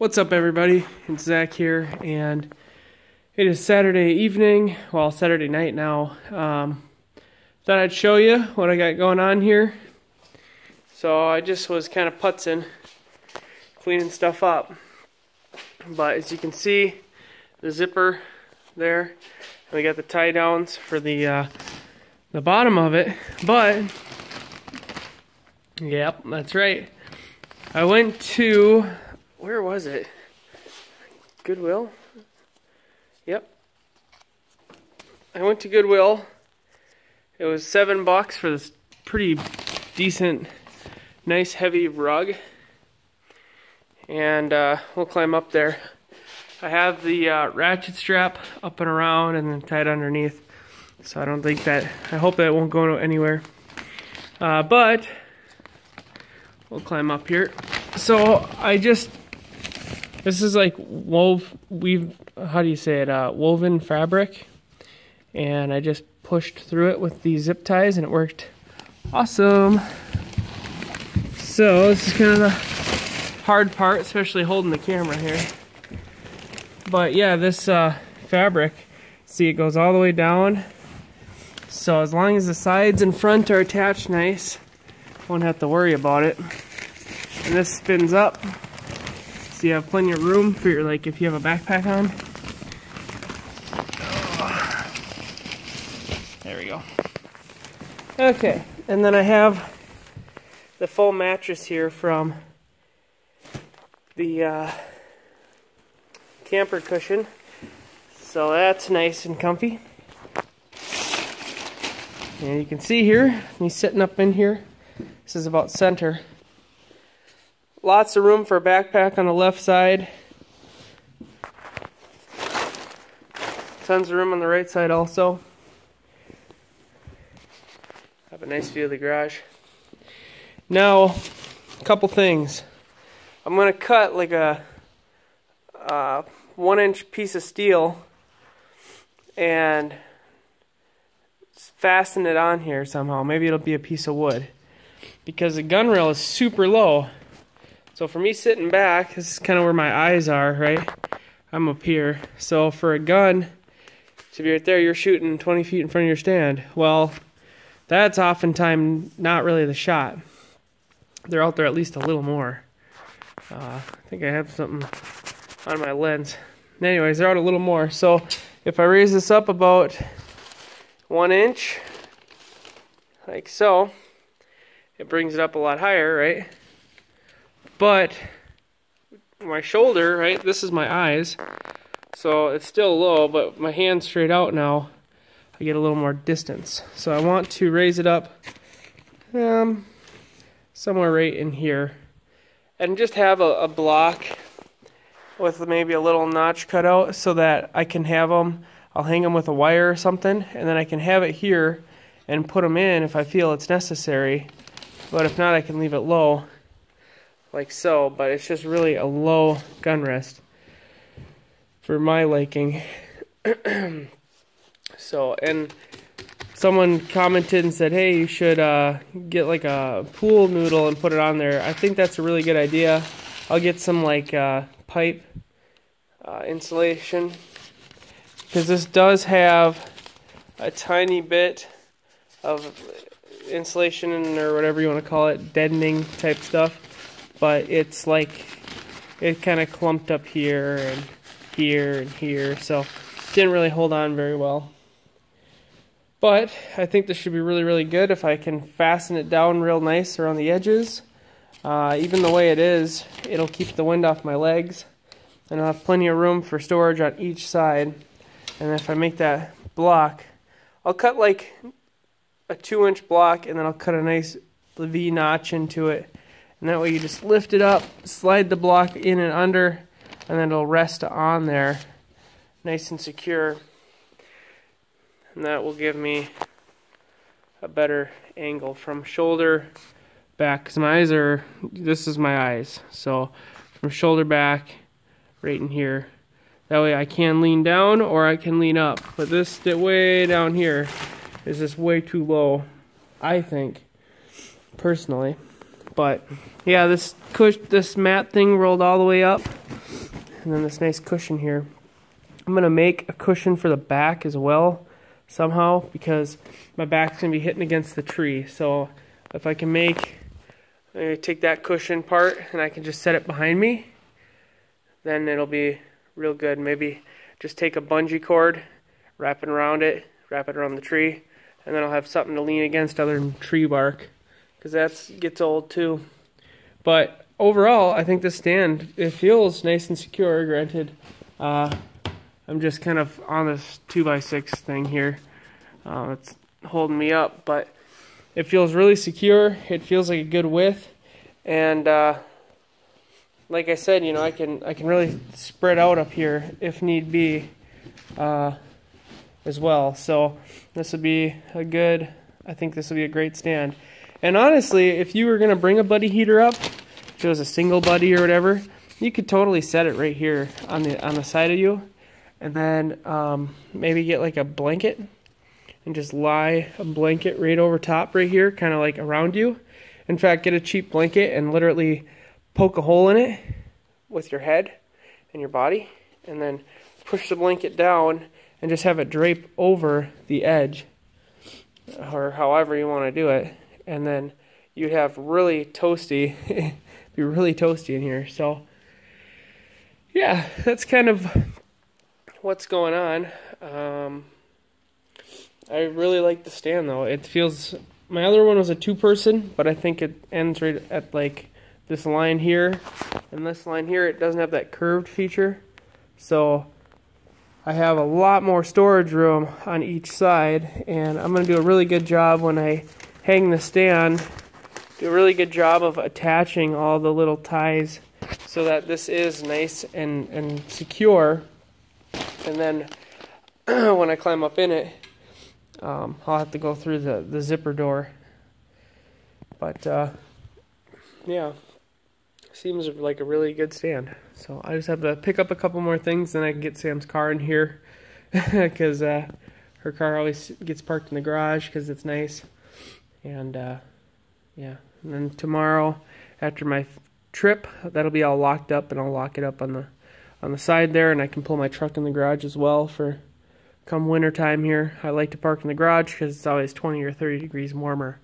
What's up, everybody? It's Zach here, and it is Saturday evening, well, Saturday night now. Thought I'd show you what I got going on here. So I just was kind of putzing, cleaning stuff up. But as you can see, the zipper there, and we got the tie downs for the bottom of it. But yep, that's right. I went to, where was it? Goodwill? Yep. I went to Goodwill. It was $7 for this pretty decent, nice heavy rug. And we'll climb up there. I have the ratchet strap up and around and then tied underneath. So I don't think that, I hope that won't go anywhere. But we'll climb up here. So I just, this is like woven fabric, and I just pushed through it with these zip ties and it worked awesome. So this is kind of the hard part, especially holding the camera here. But yeah, this fabric, see, it goes all the way down. So as long as the sides and front are attached nice, won't have to worry about it. And this spins up, so you have plenty of room for your, like, if you have a backpack on. There we go. Okay, and then I have the full mattress here from the camper cushion. So that's nice and comfy. And you can see here, me sitting up in here, this is about center. Lots of room for a backpack on the left side. Tons of room on the right side also. Have a nice view of the garage. Now, a couple things. I'm going to cut like a 1-inch piece of steel and fasten it on here somehow. Maybe it'll be a piece of wood, because the gun rail is super low. So for me sitting back, this is kind of where my eyes are, right? I'm up here. So for a gun to be right there, you're shooting 20 feet in front of your stand. Well, that's oftentimes not really the shot. They're out there at least a little more. I think I have something on my lens. Anyways, they're out a little more. So if I raise this up about 1 inch, like so, it brings it up a lot higher, right? But my shoulder, right, this is my eyes, so it's still low, but my hand's straight out now. I get a little more distance. So I want to raise it up somewhere right in here, and just have a block with maybe a little notch cut out so that I can have them, I'll hang them with a wire or something, and then I can have it here and put them in if I feel it's necessary. But if not, I can leave it low, like so. But it's just really a low gun rest for my liking. So, and someone commented and said, hey, you should get like a pool noodle and put it on there. I think that's a really good idea. I'll get some like pipe insulation, because this does have a tiny bit of insulation or whatever you want to call it, deadening type stuff, but it's like, it kind of clumped up here and here and here, so it didn't really hold on very well. But I think this should be really, really good if I can fasten it down real nice around the edges. Even the way it is, it'll keep the wind off my legs, and I'll have plenty of room for storage on each side. And if I make that block, I'll cut like a 2-inch block, and then I'll cut a nice V notch into it, and that way you just lift it up, slide the block in and under, and then it'll rest on there nice and secure, and that will give me a better angle from shoulder back, because my eyes are, this is my eyes, so from shoulder back right in here, that way I can lean down or I can lean up. But this way down here is just way too low, I think, personally. But yeah, this mat thing rolled all the way up. and then this nice cushion here. I'm going to make a cushion for the back as well somehow, because my back's going to be hitting against the tree. So if I can take that cushion part and I can just set it behind me, then it'll be real good. Maybe just take a bungee cord, wrap it around the tree, and then I'll have something to lean against other than tree bark, because that gets old too. But overall, I think this stand, it feels nice and secure. Granted, I'm just kind of on this 2x6 thing here. It's holding me up, but it feels really secure. It feels like a good width, and like I said, you know, I can really spread out up here if need be as well. So this would be I think this would be a great stand. And honestly, if you were gonna bring a buddy heater up, if it was a single buddy or whatever, you could totally set it right here on the side of you, and then maybe get like a blanket and just lie a blanket right over top right here, kind of like around you. In fact, get a cheap blanket and literally poke a hole in it with your head and your body, and then push the blanket down and just have it drape over the edge, or however you want to do it, and then you'd have really toasty, be really toasty in here. So yeah, that's kind of what's going on. I really like the stand though. It feels, my other one was a 2-person, but I think it ends right at like this line here, and this line here, it doesn't have that curved feature. So I have a lot more storage room on each side, and I'm going to do a really good job when I hang the stand, do a really good job of attaching all the little ties so that this is nice and secure. And then when I climb up in it, I'll have to go through the zipper door. But yeah, seems like a really good stand. So I just have to pick up a couple more things, then I can get Sam's car in here, because her car always gets parked in the garage because it's nice. And yeah, and then tomorrow after my trip, that'll be all locked up, and I'll lock it up on the side there, and I can pull my truck in the garage as well for come winter time here. I like to park in the garage because it's always 20 or 30 degrees warmer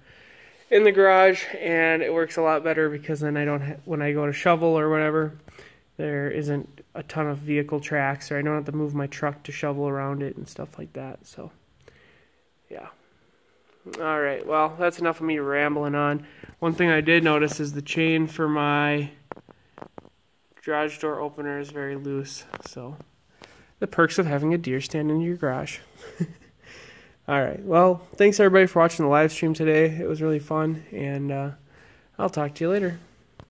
in the garage, and it works a lot better because then I don't when I go to shovel or whatever, there isn't a ton of vehicle tracks, or I don't have to move my truck to shovel around it and stuff like that. So yeah. Alright, well, that's enough of me rambling on. One thing I did notice is the chain for my garage door opener is very loose. So the perks of having a deer stand in your garage. Alright, well, thanks everybody for watching the live stream today. It was really fun, and I'll talk to you later.